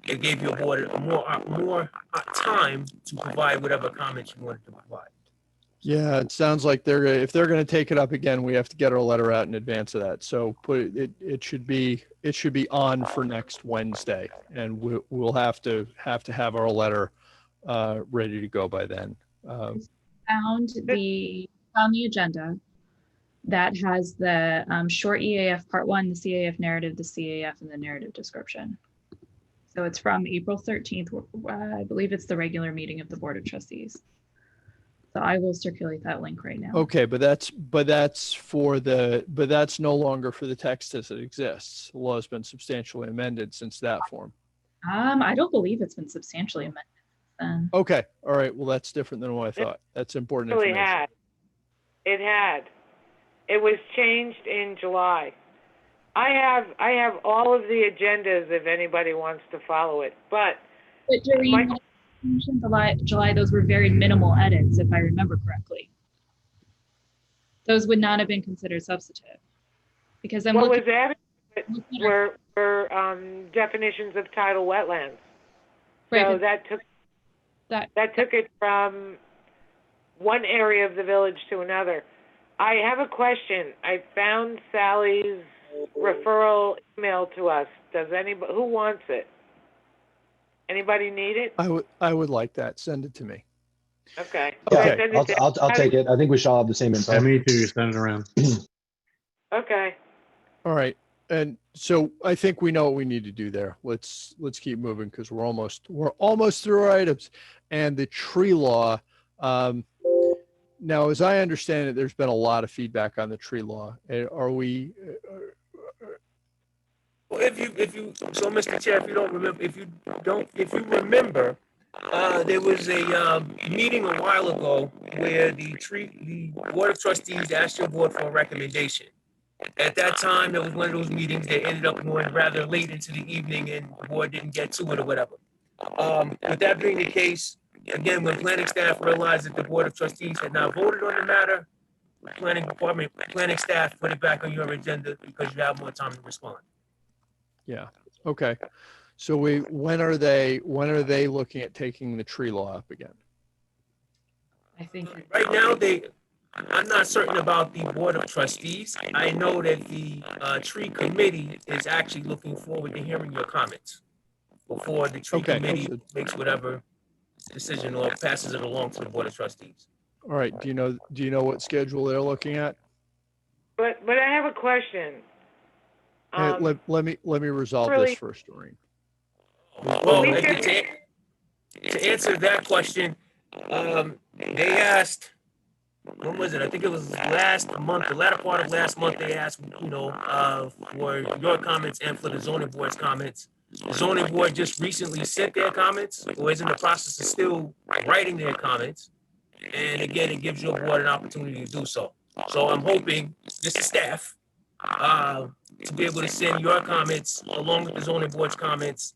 it gave your board more time to provide whatever comments you wanted to provide. Yeah, it sounds like if they're going to take it up again, we have to get our letter out in advance of that. So it should be on for next Wednesday, and we'll have to have our letter ready to go by then. Found the agenda that has the short EAF part 1, the CAF narrative, the CAF, and the narrative description. So it's from April 13th. I believe it's the regular meeting of the Board of Trustees. So I will circulate that link right now. Okay, but that's no longer for the text as it exists. The law has been substantially amended since that form. I don't believe it's been substantially amended then. Okay, all right. Well, that's different than what I thought. That's important Really information. It had. It was changed in July. I have all of the agendas if anybody wants to follow it, but during July, those were very minimal edits, if I remember correctly. Those would not have been considered substantive, because I'm what looking. was added were definitions of tidal wetlands. Right, So but that took it from one area of the village to another. I have a question. I found Sally's referral email to us. Who wants it? Anybody need it? I would like that. Send it to me. Okay. Yeah, Send it to I'll take it. I think we should all have the same info. Yeah, me too. Send it around. Okay. All right. And so I think we know what we need to do there. Let's keep moving, because we're almost through our items. And the tree law, now, as I understand it, there's been a lot of feedback on the tree law. Are we? Well, if you, so Mr. Chair, if you remember, there was a meeting a while ago where the Board of Trustees asked your board for a recommendation. At that time, there was one of those meetings that ended up going rather late into the evening, and the board didn't get to it or whatever. With that being the case, again, when planning staff realized that the Board of Trustees had not voted on the matter, planning staff put it back on your agenda because you have more time to respond. Yeah. Okay. So when are they looking at taking the tree law up again? I think Right now, I'm not certain about the Board of Trustees. I know that the tree committee is actually looking forward to hearing your comments before the tree Okay. committee makes whatever decision or passes it along to the Board of Trustees. All right. Do you know what schedule they're looking at? But I have a question. Let me resolve really- this first, Doreen. Well, We to answer that question, they asked, when was it? I think it was last month, the latter part of last month, they asked, for your comments and for the zoning board's comments. The zoning board just recently sent their comments, or is in the process of still writing their comments. And again, it gives your board an opportunity to do so. So I'm hoping, just the staff, to be able to send your comments along with the zoning board's comments,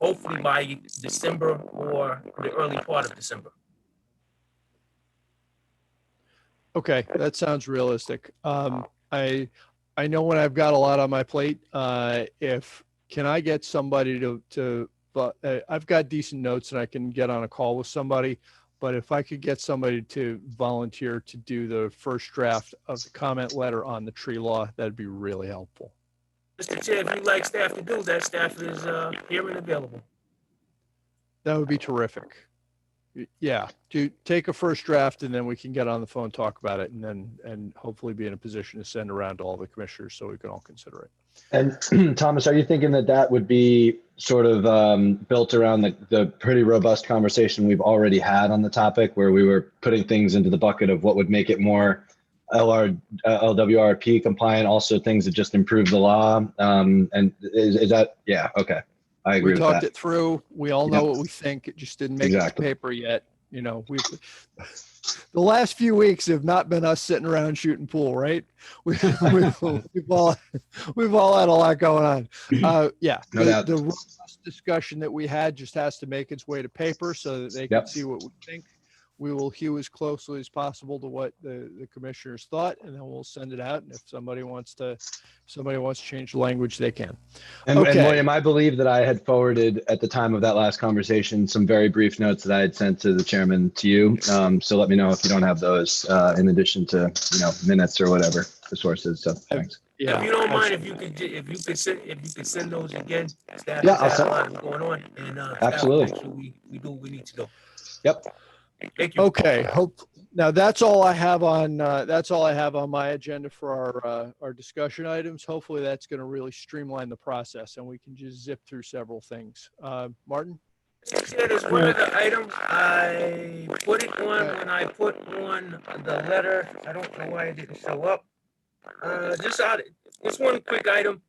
hopefully by December or the early part of December. Okay, that sounds realistic. I know when I've got a lot on my plate, can I get somebody I've got decent notes and I can get on a call with somebody, but if I could get somebody to volunteer to do the first draft of the comment letter on the tree law, that'd be really helpful. Mr. Chair, if you'd like staff to do that, staff is here and available. That would be terrific. Yeah, to take a first draft and then we can get on the phone, talk about it, and hopefully be in a position to send around to all the commissioners so we can all consider it. And Thomas, are you thinking that that would be sort of built around the pretty robust conversation we've already had on the topic, where we were putting things into the bucket of what would make it more LWRP compliant, also things that just improve the law? And is that, yeah, okay. I agree We with talked that. it through. We all know Yep. what we think. It just didn't make it to Exactly. paper yet. You know, the last few weeks have not been us sitting around shooting pool, right? We've all had a lot going on. Yeah, No doubt. the robust discussion that we had just has to make its way to paper so that they can Yep. see what we think. We will hew as closely as possible to what the commissioners thought, and then we'll send it out. And if somebody wants to change the language, they can. And Okay. William, I believe that I had forwarded at the time of that last conversation some very brief notes that I had sent to the chairman to you. So let me know if you don't have those in addition to, minutes or whatever the source is. So thanks. Yeah. If you don't mind, if you could send those again, staff Yeah, has I'll had a send- lot going on, and staff Absolutely. will make sure we do what we need to do. Yep. Thank you. Okay, now that's all I have on my agenda for our discussion items. Hopefully that's going to really streamline the process and we can just zip through several things. Martin? Yeah, there's one other item. I put it on when I put on the letter. I don't know why it didn't show up. Just one quick item.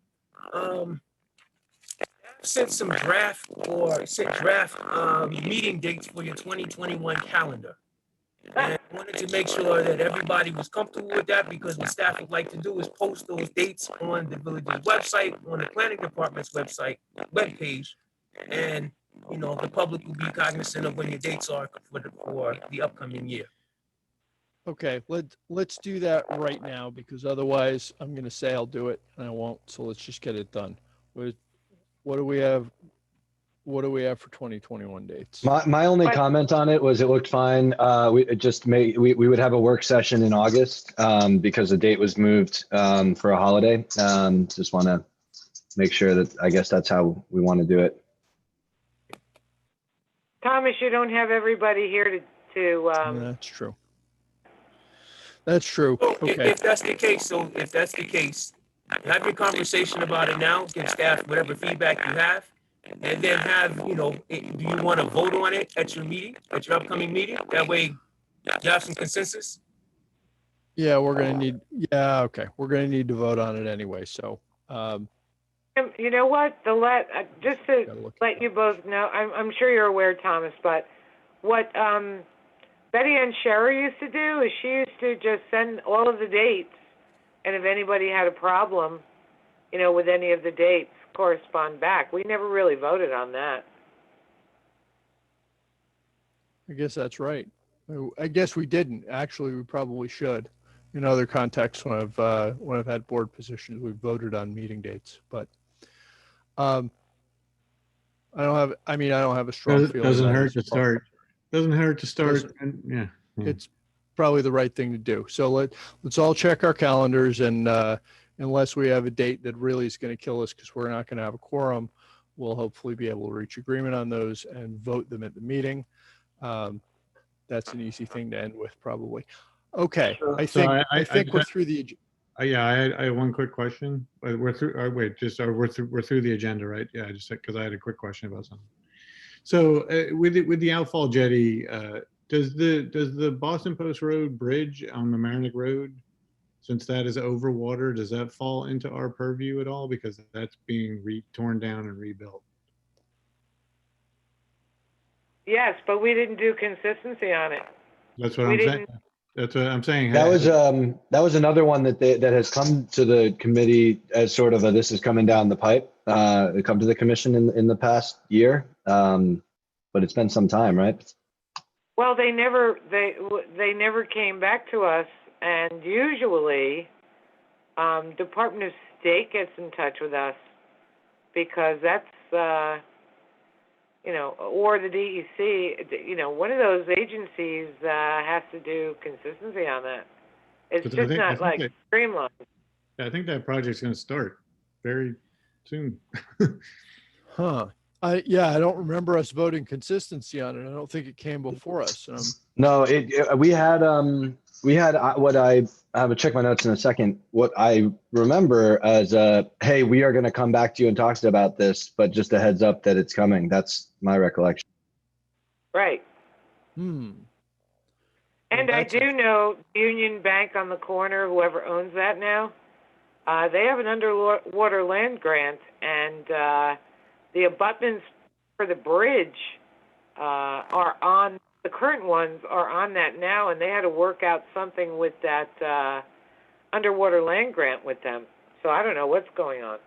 Sent draft meeting dates for your 2021 calendar. And I wanted to make sure that everybody was comfortable with that, because what staff would like to do is post those dates on the village's website, on the planning department's website, webpage. And, the public will be cognizant of when your dates are for the upcoming year. Okay, let's do that right now, because otherwise I'm going to say I'll do it and I won't. So let's just get it done. What do we have? What do we have for 2021 dates? My only But- comment on it was it looked fine. We would have a work session in August because the date was moved for a holiday. Just want to make sure that, I guess that's how we want to do it. Thomas, you don't have everybody here to That's true. That's true. So Okay. if that's the case, have your conversation about it now, give staff whatever feedback you have, and then do you want to vote on it at your upcoming meeting? That way you have some consensus. Yeah, we're going to need, okay. We're going to need to vote on it anyway. So, you know what? Just to gotta look. let you both know, I'm sure you're aware, Thomas, but what Betty Ann Scherer used to do is she used to just send all of the dates, and if anybody had a problem, with any of the dates, correspond back. We never really voted on that. I guess that's right. I guess we didn't. Actually, we probably should. In other contexts, when I've had board positions, we've voted on meeting dates, but I don't have a strong feeling. Doesn't that hurt is to a problem. start. Doesn't hurt to start. Doesn't- And yeah. It's probably the right thing to do. So let's all check our calendars, and unless we have a date that really is going to kill us because we're not going to have a quorum, we'll hopefully be able to reach agreement on those and vote them at the meeting. That's an easy thing to end with, probably. Okay, I So think I we're just- through the. Yeah, I had one quick question. We're through. We're through the agenda, right? Yeah, I just said because I had a quick question about something. So with the outfall jetty, does the Boston Post Road bridge on Mamaroneck Road, since that is over water, does that fall into our purview at all? Because that's being torn down and rebuilt. Yes, but we didn't do consistency on it. That's what We I'm saying. didn't- That's what I'm saying. That was another one that has come to the committee as sort of this is coming down the pipe. It come to the commission in the past year, but it's been some time, right? Well, they never came back to us, and usually, Department of State gets in touch with us because that's, or the DEC, one of those agencies has to do consistency on that. It's But I just think- I not think like that- streamlined. I think that project's going to start. very soon. Huh. I don't remember us voting consistency on it. I don't think it came before us. No, we had what I have to check my notes in a second. What I remember as hey, we are going to come back to you and talk about this, but just a heads up that it's coming. That's my recollection. Right. Hmm. And Well, I that's do know Union Bank on the corner, whoever owns that now, they have an underwater land grant, and the abutments for the bridge are on, the current ones are on that now, and they had to work out something with that underwater land grant with them. So I don't know what's going on.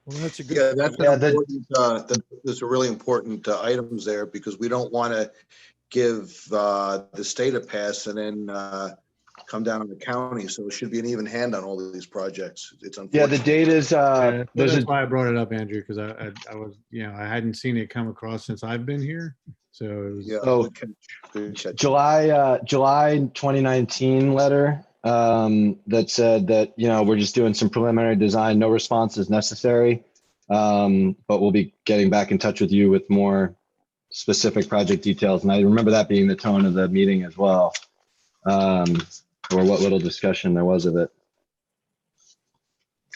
Well, that's a good. Yeah, that's Yeah, an important, those are really important items there, because we don't want to give the state a pass and then come down on the county. So it should be an even hand on all of these projects. It's Yeah, unfortunate. the date is Yeah, there's that's a why I brought it up, Andrew, because I was, I hadn't seen it come across since I've been here. So it was, Yeah, Oh. good catch. Good catch. July 2019 letter that said that we're just doing some preliminary design, no response is necessary, but we'll be getting back in touch with you with more specific project details. And I remember that being the tone of the meeting as well, or what little discussion there was of it.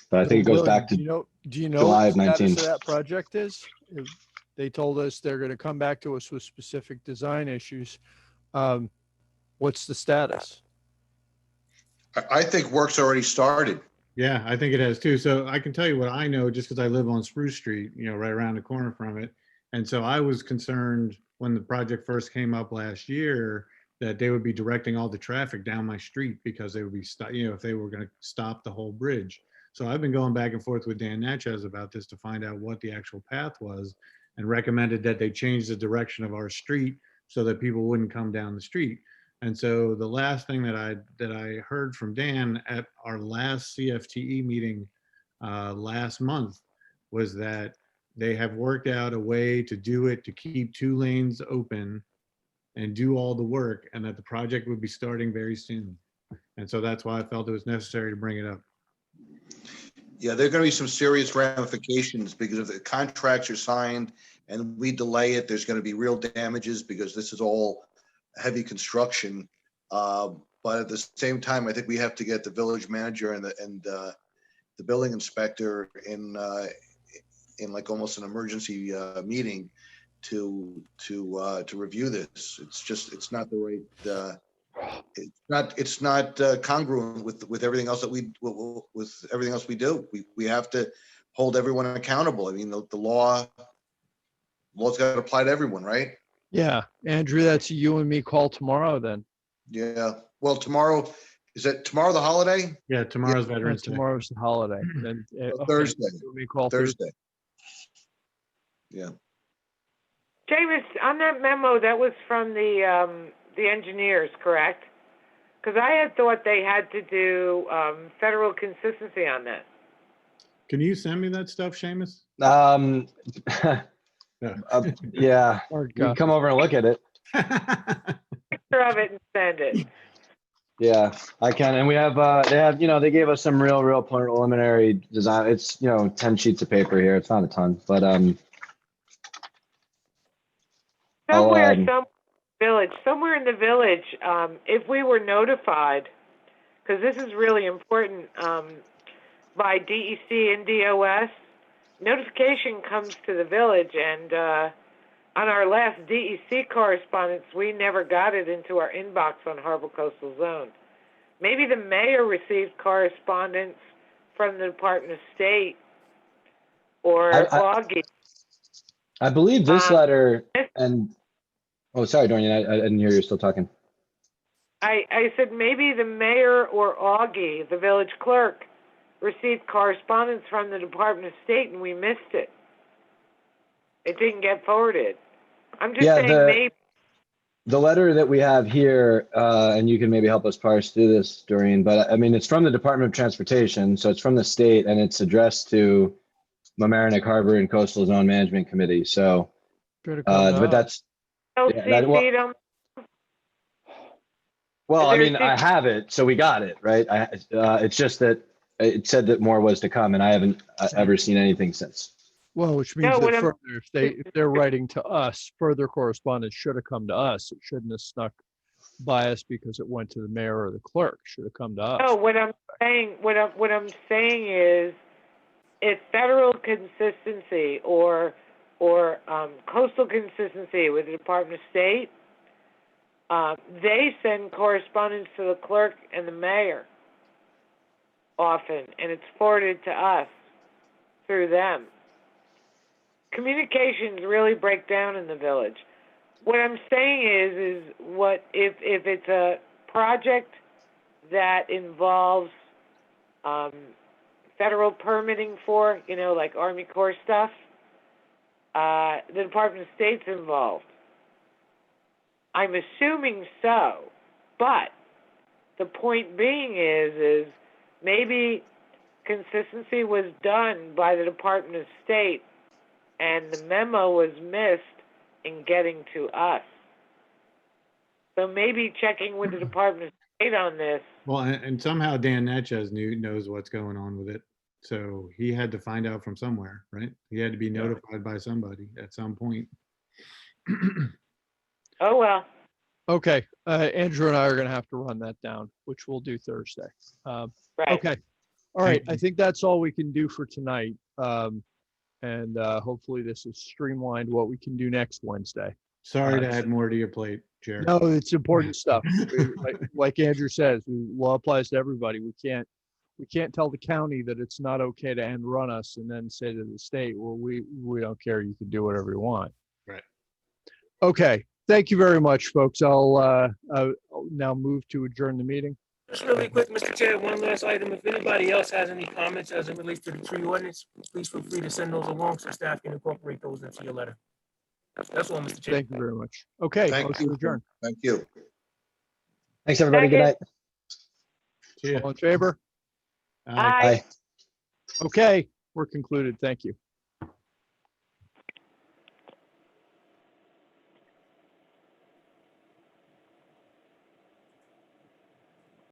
But I think it goes William, back to do you know July what the of status 19. of that project is? They told us they're going to come back to us with specific design issues. What's the status? I think work's already started. yeah, I think it has too. So I can tell you what I know just because I live on Spruce Street, right around the corner from it. And so I was concerned when the project first came up last year that they would be directing all the traffic down my street because they would be, if they were going to stop the whole bridge. So I've been going back and forth with Dan Natchez about this to find out what the actual path was, and recommended that they change the direction of our street so that people wouldn't come down the street. And so the last thing that I heard from Dan at our last CFTE meeting last month was that they have worked out a way to do it, to keep 2 lanes open and do all the work, and that the project would be starting very soon. And so that's why I felt it was necessary to bring it up. Yeah, there are going to be some serious ramifications, because if the contracts are signed and we delay it, there's going to be real damages, because this is all heavy construction. But at the same time, I think we have to get the village manager and the building inspector in like almost an emergency meeting to review this. It's not the right. It's not congruent with everything else that with everything else we do. We have to hold everyone accountable. I mean, the law's got to apply to everyone, right? Yeah, Andrew, that's a you and me call tomorrow then. Yeah. Well, tomorrow, is it tomorrow the holiday? Yeah, tomorrow's Veterans Day. Tomorrow's the holiday. Then Thursday. You and me call Thursday. Yeah. James, on that memo, that was from the engineers, correct? Because I had thought they had to do federal consistency on that. Can you send me that stuff, Seamus? Yeah, Hard you can copy. come over and look at it. Picture of it and send it. Yeah, I can. And we have, they gave us some real preliminary design. It's, 10 sheets of paper here. It's not a ton, but, Somewhere I'll, in the village, if we were notified, because this is really important, by DEC and DOS, notification comes to the village, and on our last DEC correspondence, we never got it into our inbox on Harbor Coastal Zone. Maybe the mayor received correspondence from the Department of State or Augie. I believe this letter and, oh, sorry, Dorian, I didn't hear you still talking. I said maybe the mayor or Augie, the village clerk, received correspondence from the Department of State and we missed it. It didn't get forwarded. I'm just saying maybe. The letter that we have here, and you can maybe help us parse through this, Doreen, but I mean, it's from the Department of Transportation, so it's from the state, and it's addressed to Mamaroneck Harbor and Coastal Zone Management Committee. So, but that's, well, I mean, I have it, so we got it, right? It's just that it said that more was to come, and I haven't ever seen anything since. Well, which means No, what that I'm- further, if they're writing to us, further correspondence should have come to us. It shouldn't have snuck by us because it went to the mayor or the clerk. It should have come to us. No, what I'm saying is, if federal consistency or coastal consistency with the Department of State, they send correspondence to the clerk and the mayor often, and it's forwarded to us through them. Communications really break down in the village. What I'm saying is what if it's a project that involves federal permitting for, like Army Corps stuff, the Department of State's involved. I'm assuming so, but the point being is maybe consistency was done by the Department of State and the memo was missed in getting to us. So maybe checking with the Department of State on this. Well, and somehow Dan Natchez knows what's going on with it. So he had to find out from somewhere, right? He had to be notified by somebody at some point. Oh, well. Okay, Andrew and I are gonna have to run that down, which we'll do Thursday. Right. Okay, all right, Thank I you. think that's all we can do for tonight. And hopefully this has streamlined what we can do next Wednesday. Sorry to add more to your plate, Chair. No, it's important stuff. Like Andrew says, law applies to everybody. We can't tell the county that it's not okay to end run us and then say to the state, well, we don't care. You can do whatever you want. Right. Okay. Thank you very much, folks. I'll now move to adjourn the meeting. Just really quick, Mr. Chair, one last item. If anybody else has any comments as it relates to the tree ordinance, please feel free to send those along so staff can incorporate those into your letter. That's all, Mr. Chair. Thank you very much. Okay, Thank motion you. adjourned. Thank you. Thanks, everybody. Good night. See ya. All in favor? Aye. Aye. Bye. Okay, we're concluded. Thank you.